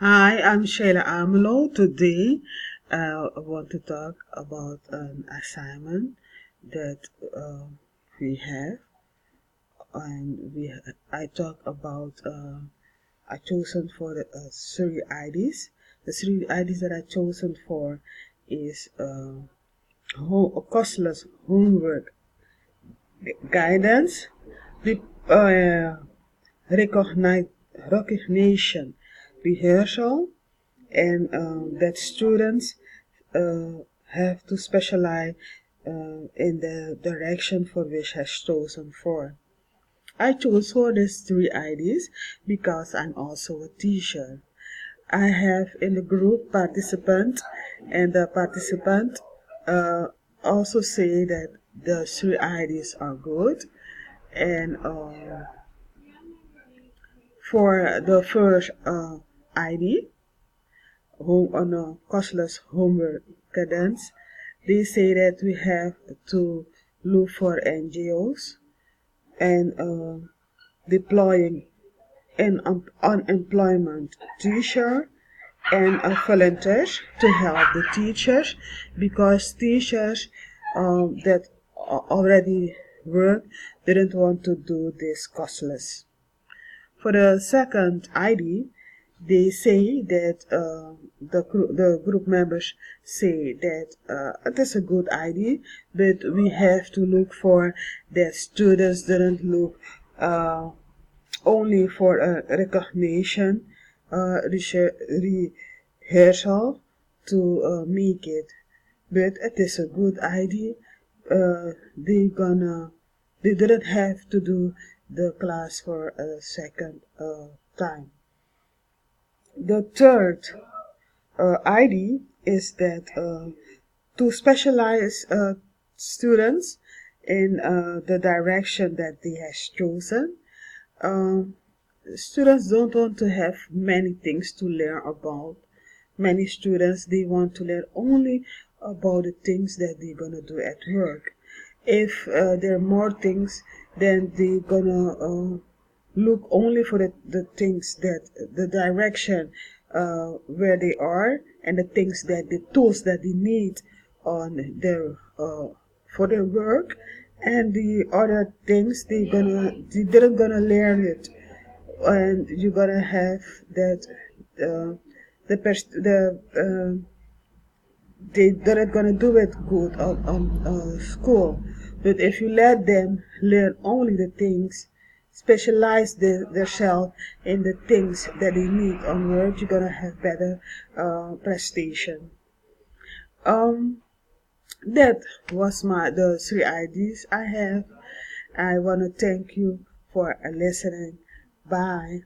Hi, I'm Shayla Amelo. Today, I want to talk about an assignment that we have, and I talk about I chosen for the three IDs. The three IDs that I chosen for is costless homework guidance, the recognize, recognition rehearsal, and that students have to specialize in the direction for which has chosen for. I chose for these three IDs because I'm also a teacher. I have in the group participant, and the participant uh, also say that the three IDs are good, and for the first ID, home on a costless homework cadence, they say that we have to look for NGOs and deploying an unemployment teacher and volunteers to help the teachers, because teachers that already work didn't want to do this costless. For the second ID, they say that the group members say that it is a good idea, but we have to look for that students didn't look only for a recognition rehearsal to make it, but it is a good idea. They didn't have to do the class for a second time. The third ID is that to specialize students in the direction that they have chosen. Um, Students don't want to have many things to learn about. Many students, they want to learn only about the things that they're gonna do at work. If there are more things, then they're gonna look only for the things that the direction where they are, and the things that the tools that they need on their for their work, and the other things they didn't gonna learn it, and you're gonna have that uh, they're gonna do it good on school. But if you let them learn only the things, specialize themselves in the things that they need on work, you're gonna have better prestation. Um, that was the three ideas I have. I wanna thank you for listening. Bye.